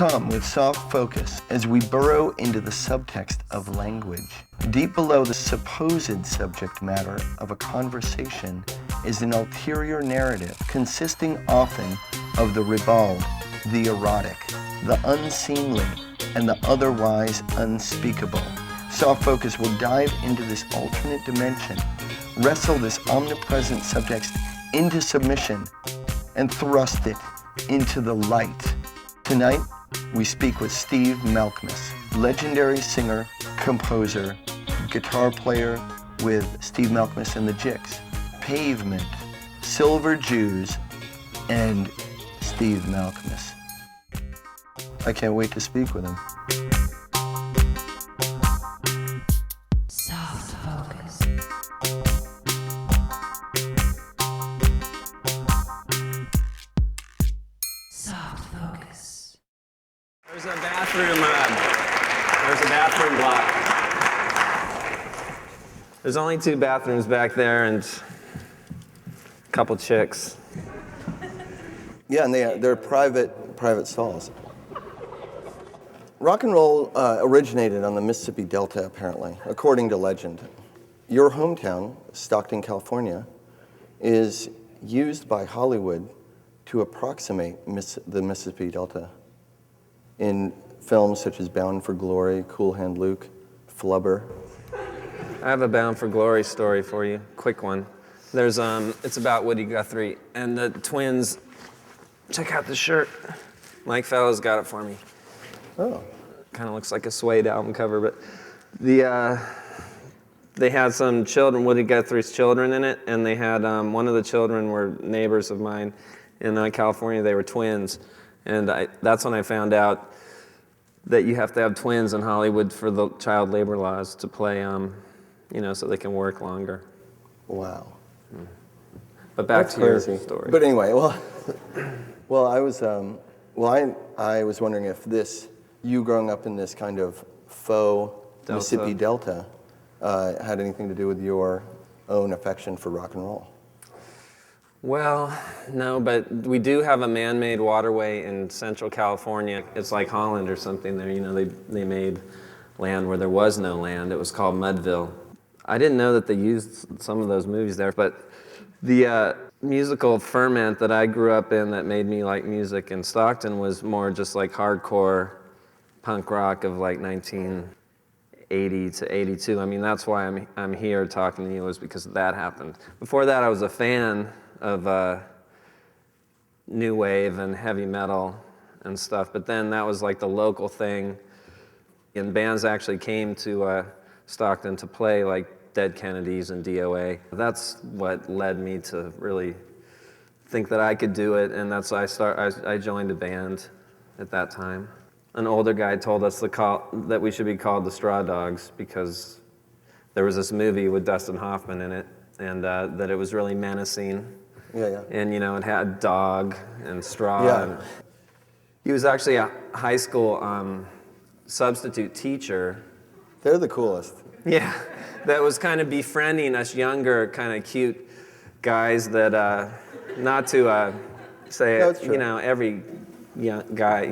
Come with soft focus as we burrow into the subtext of language. Deep below the supposed subject matter of a conversation is an ulterior narrative consisting often of the ribald, the erotic, the unseemly, and the otherwise unspeakable. Soft focus will dive into this alternate dimension, wrestle this omnipresent subtext into submission, and thrust it into the light. Tonight, we speak with Steve Malkmus, legendary singer, composer, guitar player with Steve Malkmus and the Jicks, Pavement, Silver Jews, and Steve Malkmus. I can't wait to speak with him. Soft focus. Soft focus. There's a bathroom block. There's only 2 bathrooms back there and a couple chicks. Yeah, and they're private stalls. Rock and roll originated on the Mississippi Delta, apparently, according to legend. Your hometown, Stockton, California, is used by Hollywood to approximate the Mississippi Delta in films such as Bound for Glory, Cool Hand Luke, Flubber. I have a Bound for Glory story for you, quick one. There's it's about Woody Guthrie and the twins. Check out the shirt. Mike Fellows got it for me. Oh. Kind of looks like a Suede album cover, but they had some children, Woody Guthrie's children in it, and they had one of the children were neighbors of mine in California. They were twins, and that's when I found out that you have to have twins in Hollywood for the child labor laws to play, so they can work longer. Wow. But back That's to your crazy. story. But anyway, I was wondering if you growing up in this kind of faux Delta. Mississippi Delta had anything to do with your own affection for rock and roll. Well, no, but we do have a man-made waterway in Central California. It's like Holland or something there. They made land where there was no land. It was called Mudville. I didn't know that they used some of those movies there, but the musical ferment that I grew up in that made me like music in Stockton was more just like hardcore punk rock of like 1980 to 82. I mean, that's why I'm here talking to you, was because that happened. Before that, I was a fan of new wave and heavy metal and stuff, but then that was like the local thing, and bands actually came to Stockton to play, like Dead Kennedys and DOA. That's what led me to really think that I could do it, and that's why I joined a band at that time. An older guy told us that we should be called the Straw Dogs because there was this movie with Dustin Hoffman in it, and that it was really menacing. Yeah. And it had dog and straw. Yeah. And he was actually a high school substitute teacher. They're the coolest. Yeah, that was kind of befriending us younger, kind of cute guys that, not to say, No, it's true. every young guy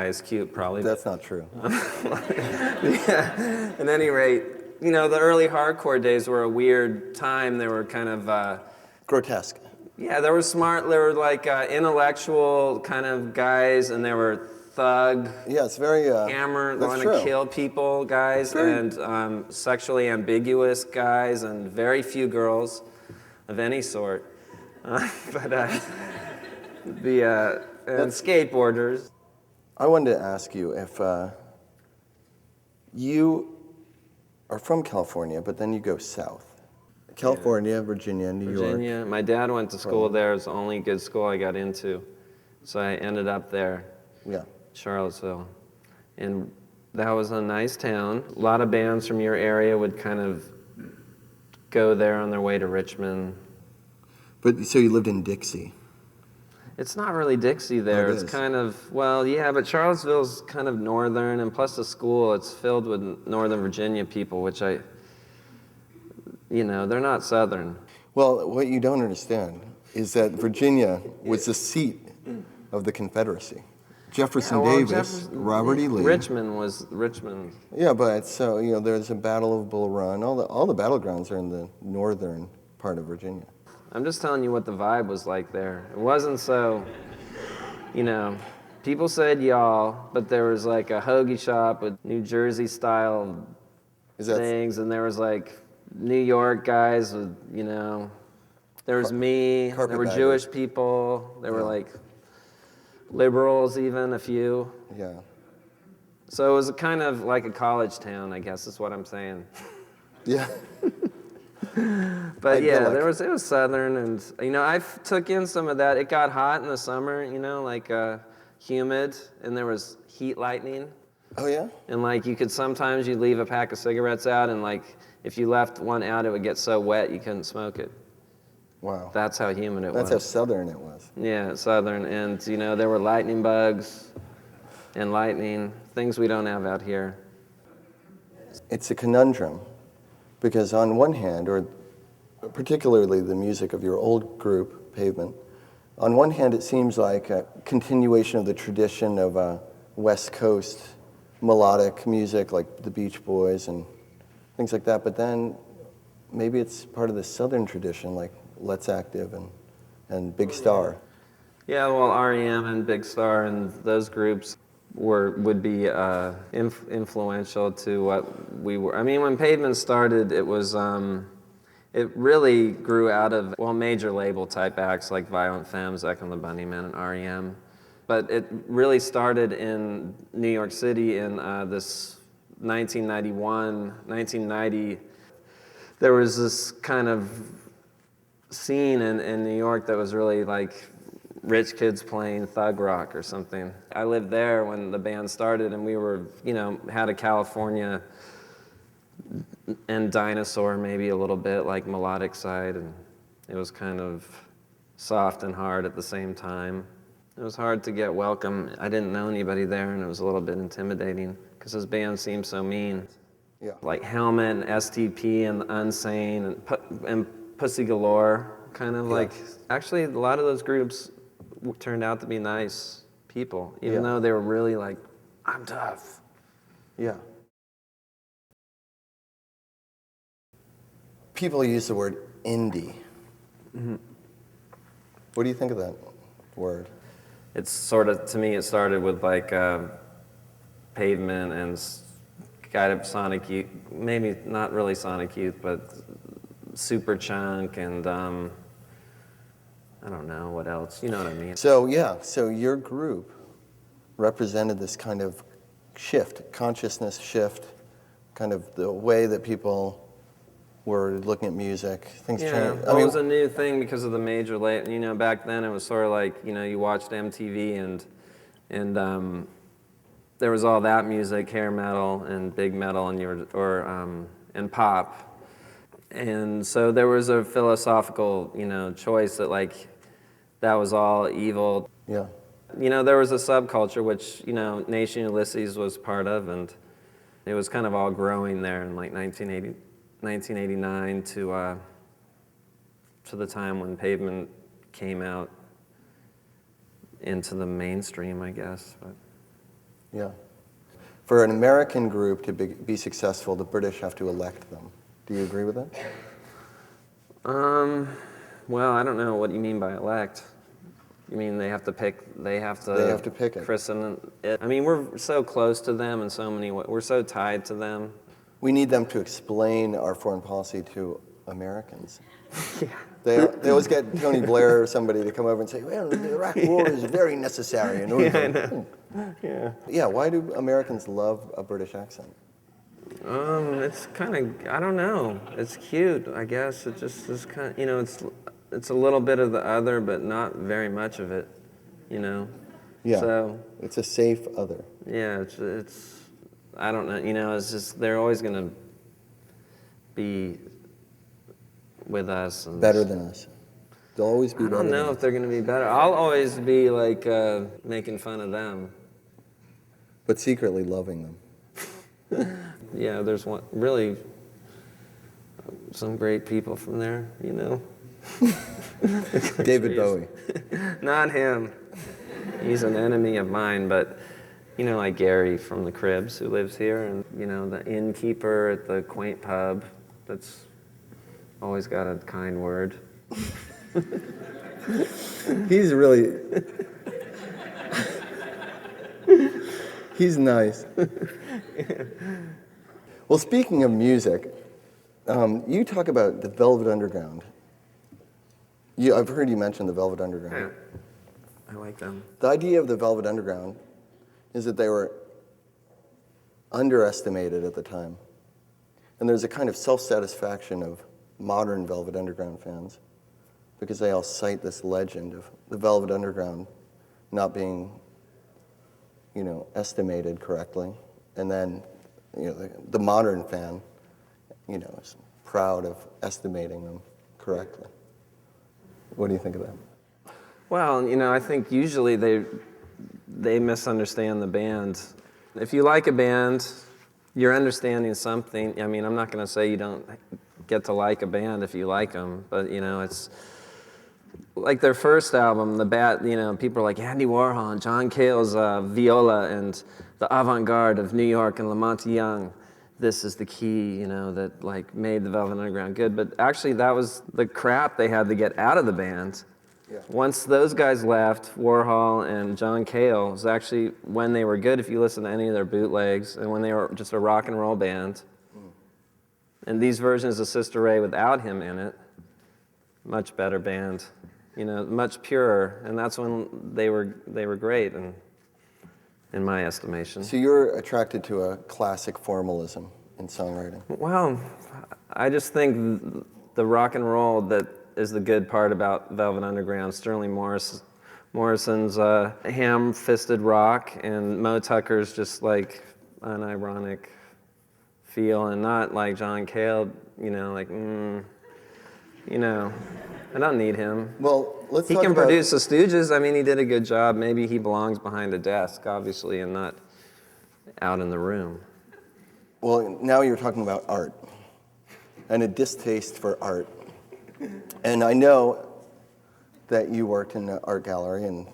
is cute, probably. That's not true. Yeah. At any rate, the early hardcore days were a weird time. They were kind of Grotesque. yeah, they were smart. They were like intellectual kind of guys, and they were thug. Yeah, it's very Hammer, that's want true. to kill people guys, and sexually ambiguous guys, and very few girls of any sort. And skateboarders. I wanted to ask you if you are from California, but then you go south. California, Virginia, New York. Virginia. My dad went to school there. It was the only good school I got into. So I ended up there. Yeah. Charlottesville. And that was a nice town. A lot of bands from your area would kind of go there on their way to Richmond. But so you lived in Dixie. It's not really Dixie there. Oh, it it's is. kind of, well, yeah, but Charlottesville's kind of northern, and plus the school, it's filled with Northern Virginia people, which they're not southern. Well, what you don't understand is that Virginia was the seat of the Confederacy. Jefferson well, Davis, Robert E. Lee. Richmond. Yeah, but so, there's a Battle of Bull Run. All the battlegrounds are in the northern part of Virginia. I'm just telling you what the vibe was like there. It wasn't so, people said y'all, but there was like a hoagie shop with New Jersey style things, and there was like New York guys with, there was me, there were Jewish people, there were like liberals even, a few. Yeah. So it was kind of like a college town, I guess is what I'm saying. Yeah. But yeah, it was southern, and I took in some of that. It got hot in the summer, humid, and there was heat lightning. Oh yeah? And like you could sometimes you leave a pack of cigarettes out, and like if you left one out, it would get so wet you couldn't smoke it. Wow. That's how humid it was. That's how southern it was. Yeah, southern, and there were lightning bugs and lightning, things we don't have out here. It's a conundrum, because on one hand, or particularly the music of your old group, Pavement, on one hand it seems like a continuation of the tradition of West Coast melodic music like the Beach Boys and things like that, but then maybe it's part of the Southern tradition like Let's Active and Big Star. Yeah, well, REM and Big Star and those groups would be influential to what we were. I mean, when Pavement started, it was it really grew out of major label type acts like Violent Femmes, Echo and the Bunnymen, and REM. But it really started in New York City in this 1990. There was this kind of scene in New York that was really like rich kids playing thug rock or something. I lived there when the band started, and we were, had a California and Dinosaur maybe a little bit, like melodic side, and it was kind of soft and hard at the same time. It was hard to get welcome. I didn't know anybody there, and it was a little bit intimidating because this band seemed so mean. Yeah. Like Helmet and STP and Unsane and Pussy Galore, kind of like. Actually, a lot of those groups turned out to be nice people, even though they were really like, I'm tough. Yeah. People use the word indie. Mm-hmm. What do you think of that word? It's sort of, to me, it started with like Pavement and kind of Sonic Youth, maybe not really Sonic Youth, but Superchunk and I don't know what else, you know what I mean? So your group represented this kind of shift, consciousness shift, kind of the way that people were looking at music. Things changed. Well, it was a new thing because of the major label. Back then it was sort of like, you watched MTV and there was all that music, hair metal and big metal, and and pop. And so there was a philosophical, choice that like that was all evil. Yeah. There was a subculture which, Nation Ulysses was part of, and it was kind of all growing there in like 1989 to the time when Pavement came out into the mainstream, I guess. But. Yeah. For an American group to be successful, the British have to elect them. Do you agree with that? Well, I don't know what you mean by elect. You mean they have to pick pick it. Christen it. I mean, we're so close to them in so many ways. We're so tied to them. We need them to explain our foreign policy to Americans. Yeah. They always get Tony Blair or somebody to come over and say, well, the Iraq War is very necessary. In order I know. Yeah. Yeah, why do Americans love a British accent? It's kind of, I don't know. It's cute, I guess. It just is kind of, it's a little bit of the other, but not very much of it, Yeah. So it's a safe other. Yeah, it's I don't know, it's just they're always going to be with us. And better than us. They'll always be better. I don't know if they're going to be better. I'll always be like making fun of them. But secretly loving them. Yeah, there's really some great people from there, David Bowie. Not him. He's an enemy of mine, but you know, like Gary from the Cribs who lives here, and you know, the innkeeper at the quaint pub that's always got a kind word. He's really... He's nice. Well, speaking of music, you talk about the Velvet Underground. I've heard you mention the Velvet Underground. Yeah, I like them. The idea of the Velvet Underground is that they were underestimated at the time. And there's a kind of self-satisfaction of modern Velvet Underground fans because they all cite this legend of the Velvet Underground not being, you know, estimated correctly. And then, you know, the modern fan, you know, is proud of estimating them correctly. What do you think of that? Well, you know, I think usually they misunderstand the band. If you like a band, you're understanding something. I mean, I'm not going to say you don't get to like a band if you like them, but you know, it's like their first album, you know, people are like Andy Warhol and John Cale's viola and the avant-garde of New York and Lamont Young. This is the key, you know, that like made the Velvet Underground good. But actually, that was the crap they had to get out of the band. Yeah. Once those guys left, Warhol and John Cale, was actually when they were good. If you listen to any of their bootlegs, and when they were just a rock and roll band. And these versions of Sister Ray without him in it, much better band, you know, much purer. And that's when they were great, and in my estimation. So you're attracted to a classic formalism in songwriting? Well, I just think the rock and roll that is the good part about Velvet Underground. Sterling Morrison's ham-fisted rock, and Mo Tucker's just like an ironic feel, and not like John Cale, you know, like, you know, I don't need him. Well, let's talk He can about... produce the Stooges. I mean, he did a good job. Maybe he belongs behind a desk, obviously, and not out in the room. Well, now you're talking about art and a distaste for art. And I know that you worked in an art gallery, and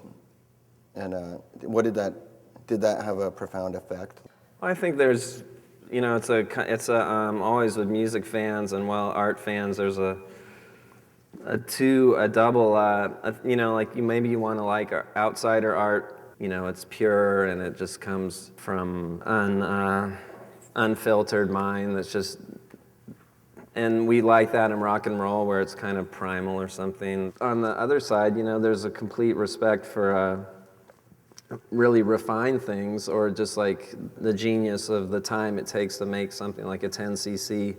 what did that have a profound effect? I think there's, you know, it's always with music fans and art fans, there's a double, you know, like maybe you want to like outsider art, you know, it's pure and it just comes from unfiltered mind that's just, and we like that in rock and roll where it's kind of primal or something. On the other side, you know, there's a complete respect for really refined things, or just like the genius of the time it takes to make something like a 10cc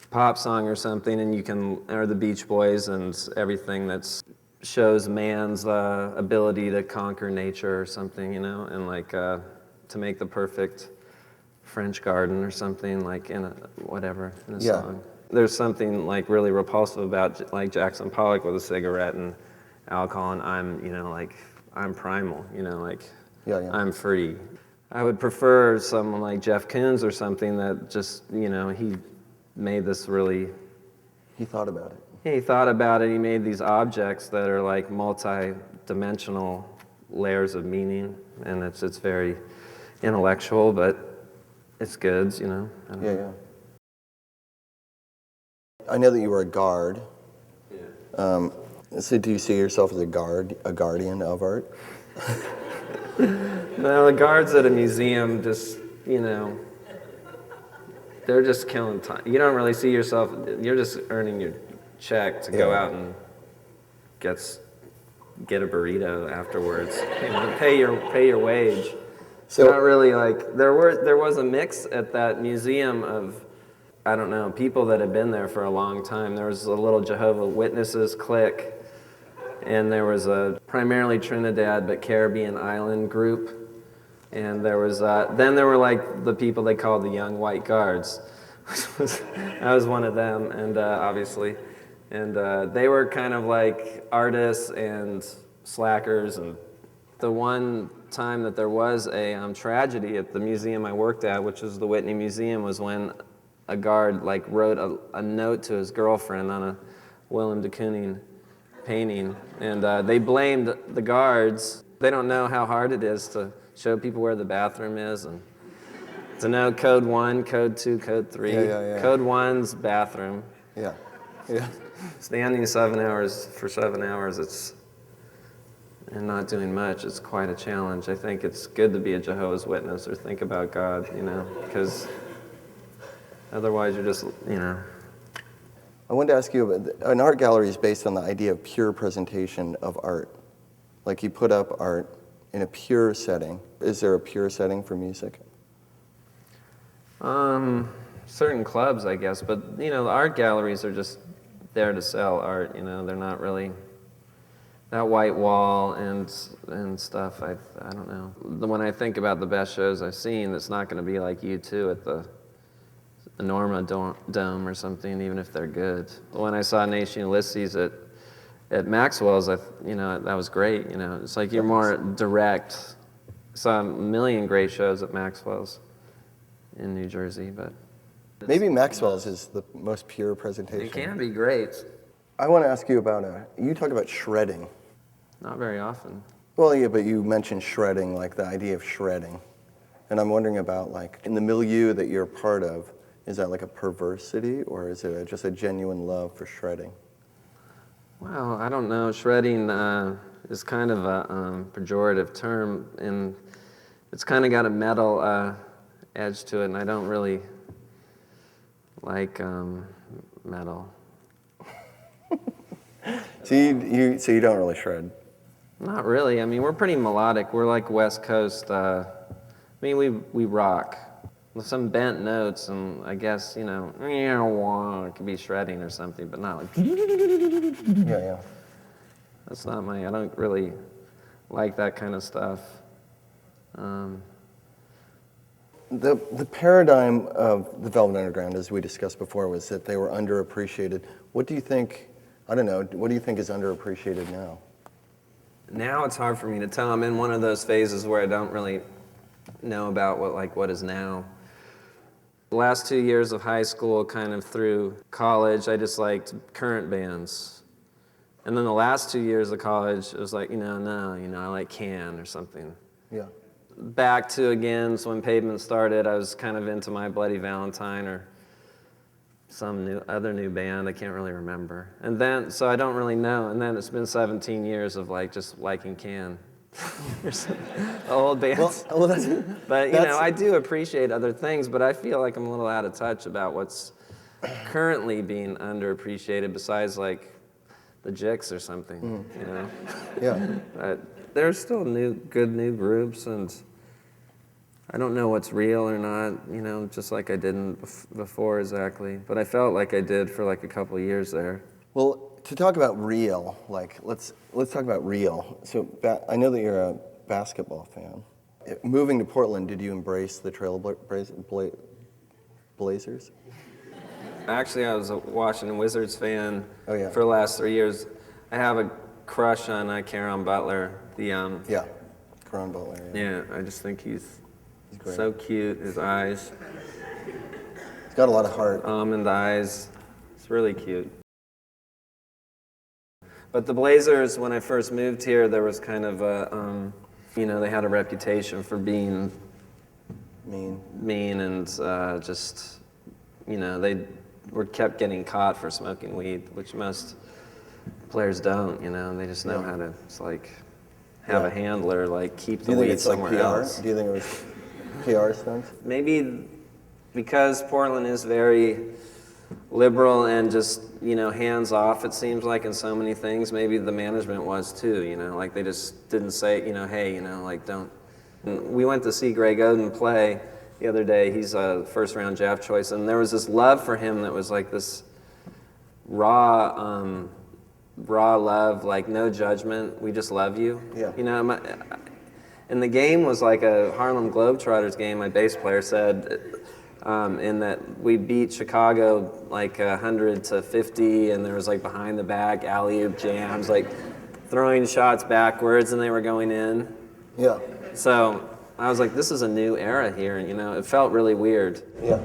pop song or something, and you can, or the Beach Boys and everything that shows man's ability to conquer nature or something, you know, and like to make the perfect French garden or something, like in a song. There's something like really repulsive about like Jackson Pollock with a cigarette and alcohol, and I'm primal, you know, like I'm free. I would prefer someone like Jeff Koons or something that just, you know, he made this really... He thought about it. Yeah, he thought about it. He made these objects that are like multi-dimensional layers of meaning, and it's very intellectual, but it's good, you know. Yeah. I know that you were a guard. Yeah. So do you see yourself as a guardian of art? No, the guards at a museum just, you know, they're just killing time. You don't really see yourself, you're just earning your check to go out and get a burrito afterwards. You know, pay your wage. So not really like, there was a mix at that museum of, I don't know, people that had been there for a long time. There was a little Jehovah's Witnesses clique, and there was a primarily Trinidad but Caribbean island group, and there was then there were like the people they called the Young White Guards. I was one of them, and obviously, and they were kind of like artists and slackers. And the one time that there was a tragedy at the museum I worked at, which was the Whitney Museum, was when a guard like wrote a note to his girlfriend on a Willem de Kooning painting, and they blamed the guards They don't know how hard it is to show people where the bathroom is and to know code 1, code 2, code 3. Yeah. Code 1's bathroom. Yeah. Standing 7 hours for 7 hours, and not doing much, it's quite a challenge. I think it's good to be a Jehovah's Witness or think about God, because otherwise you're just, I wanted to ask you, an art gallery is based on the idea of pure presentation of art. Like you put up art in a pure setting. Is there a pure setting for music? Certain clubs, I guess, but the art galleries are just there to sell art. They're not really that white wall and stuff. I don't know. When I think about the best shows I've seen, it's not going to be like U2 at the Norma Dome or something, even if they're good. When I saw Nation Ulysses at Maxwell's, that was great. It's like you're more direct. Saw a million great shows at Maxwell's in New Jersey, but maybe Maxwell's is the most pure presentation. it can be great. I want to ask you about, you talk about shredding. Not very often. Well, yeah, but you mentioned shredding, like the idea of shredding. And I'm wondering about, like, in the milieu that you're part of, is that like a perversity, or is it just a genuine love for shredding? Well, I don't know. Shredding is kind of a pejorative term, and it's kind of got a metal edge to it, and I don't really like metal. So you don't really shred? Not really. I mean, we're pretty melodic. We're like West Coast. We rock with some bent notes, and I guess it could be shredding or something, but not like. Yeah. That's not I don't really like that kind of stuff. The paradigm of the Velvet Underground, as we discussed before, was that they were underappreciated. What do you think? I don't know. What do you think is underappreciated now? Now it's hard for me to tell. I'm in one of those phases where I don't really know about what is now. The last 2 years of high school, kind of through college, I just liked current bands. And then the last 2 years of college, it was like, I like Can or something. Yeah. Back to again, so when Pavement started, I was kind of into My Bloody Valentine or some other new band, I can't really remember. And then, so I don't really know. And then it's been 17 years of just liking Can. Old bands. Well, that's, but I do appreciate other things, but I feel like I'm a little out of touch about what's currently being underappreciated besides like the Jicks or something, Yeah. But there's still good new groups, and I don't know what's real or not, just like I didn't before exactly. But I felt like I did for like a couple of years there. Well, to talk about real, let's talk about real. So I know that you're a basketball fan. Moving to Portland, did you embrace the Blazers? Actually, I was a Washington Wizards fan for the last 3 years. I have a crush on Caron Butler. Yeah, Caron Butler. Yeah, I just think he's great. So cute. His eyes. He's got a lot of heart. Almond eyes. It's really cute. But the Blazers, when I first moved here, there was kind of a, they had a reputation for being mean and just, they kept getting caught for smoking weed, which most players don't, they just know how to, have a handler, keep the weed somewhere else. Do you think it was PR stunts? Maybe because Portland is very liberal and just, hands off, it seems like, in so many things. Maybe the management was too, they just didn't say, hey, don't. And we went to see Greg Oden play the other day. He's a first round draft choice, and there was this love for him that was like this raw love, no judgment. We just love you. Yeah. And the game was like a Harlem Globetrotters game, my bass player said, in that we beat Chicago 100-50, and there was behind the back alley-oop jams, throwing shots backwards, and they were going in. Yeah. So I was like, this is a new era here, and it felt really weird. Yeah.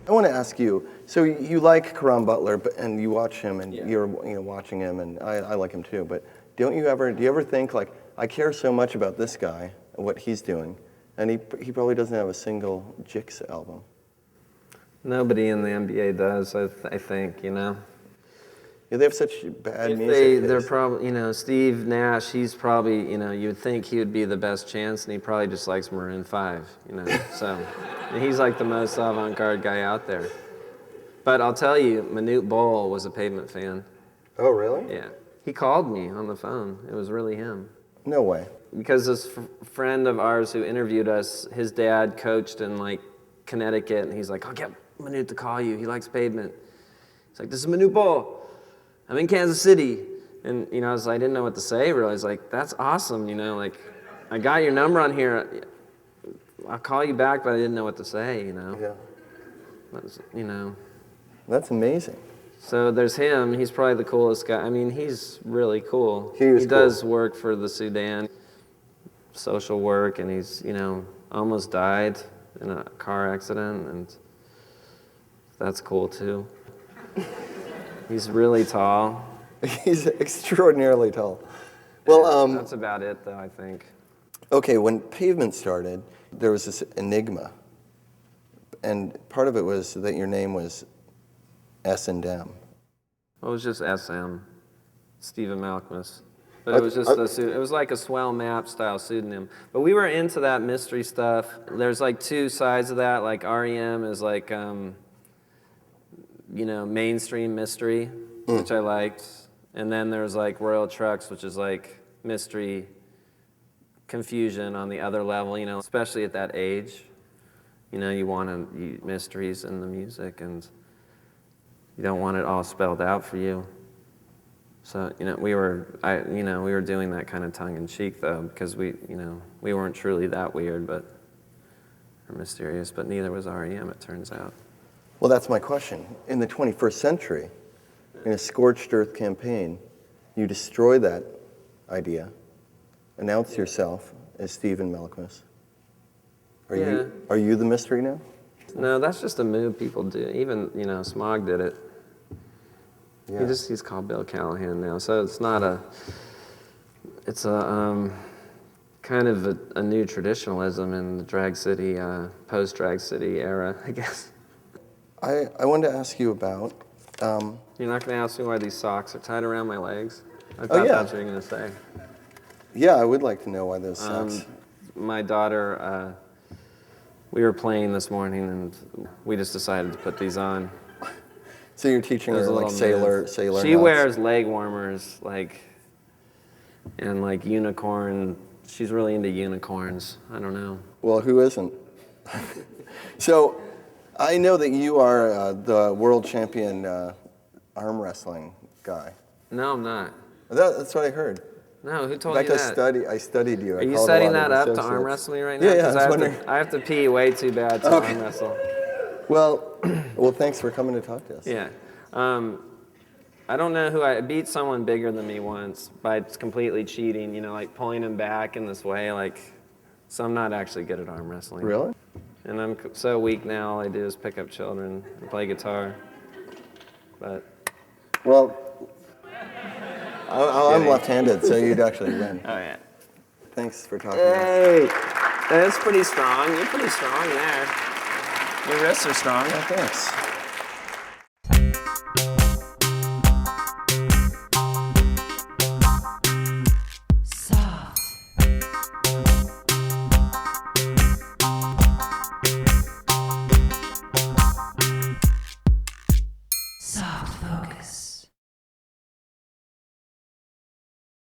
I want to ask you, so you like Caron Butler, and you watch him, and you're watching him, and I like him too, but do you ever think I care so much about this guy and what he's doing, and he probably doesn't have a single Jicks album. Nobody in the NBA does, I think, you know. Yeah, they have such bad music. They're probably, you know, Steve Nash, he's probably, you know, you'd think he would be the best chance, and he probably just likes Maroon 5, you know. So he's like the most avant-garde guy out there. But I'll tell you, Manute Bol was a Pavement fan. Oh, really? Yeah. He called me on the phone. It was really him. No way. Because this friend of ours who interviewed us, his dad coached in like Connecticut, and he's like, I'll get Manute to call you. He likes Pavement. He's like, this is Manute Bol. I'm in Kansas City. And, you know, I didn't know what to say, really. I was like, that's awesome, you know, like, I got your number on here. I'll call you back, but I didn't know what to say, you know. Yeah. You know. That's amazing. So there's him. He's probably the coolest guy. I mean, he's really cool. He does work for the Sudan, social work, and he's, you know, almost died in a car accident, and that's cool too. He's really tall. He's extraordinarily tall. Well, that's about it, though, I think. Okay, when Pavement started, there was this enigma, and part of it was that your name was S&M. It was just SM, Stephen Malkmus. But it was just it was like a swell map style pseudonym. But we were into that mystery stuff. There's like two sides of that. Like REM is like, you know, mainstream mystery, which I liked. And then there's like Royal Trucks, which is like mystery confusion on the other level, you know, especially at that age. You know, you want mysteries in the music, and you don't want it all spelled out for you. So, you know, we were doing that kind of tongue-in-cheek, though, because we weren't truly that weird, but or mysterious, but neither was REM, it turns out. Well, that's my question. In the 21st century, in a scorched earth campaign, you destroy that idea, announce yourself as Stephen Malkmus. Are you the mystery now? No, that's just a move people do. Even, you know, Smog did it. Yeah. He's called Bill Callahan now, so it's not it's a kind of a new traditionalism in the Drag City, post-Drag City era, I guess. I wanted to ask you about... You're not going to ask me why these socks are tied around my legs? I thought that's what you were going to say. Yeah, I would like to know why those socks... My daughter, we were playing this morning, and we just decided to put these on. So you're teaching her like sailor She knots. wears leg warmers, like, and like unicorn. She's really into unicorns. I don't know. Well, who isn't? So, I know that you are the world champion arm wrestling guy. No, I'm not. That's what I heard. No, who told In you fact, that? I studied you. Are you setting that up to arm wrestle me right now? Yeah, I was wondering. I have to pee way too bad to arm wrestle. Well, thanks for coming to talk to us. Yeah. I don't know I beat someone bigger than me once by completely cheating, you know, like pulling him back in this way, like, so I'm not actually good at arm wrestling. Really? And I'm so weak now, all I do is pick up children and play guitar. But. Well, I'm left-handed, so you'd actually win. Oh, yeah. Thanks for talking to us. Hey! That's pretty strong. You're pretty strong there. Your wrists are strong. Yeah, thanks.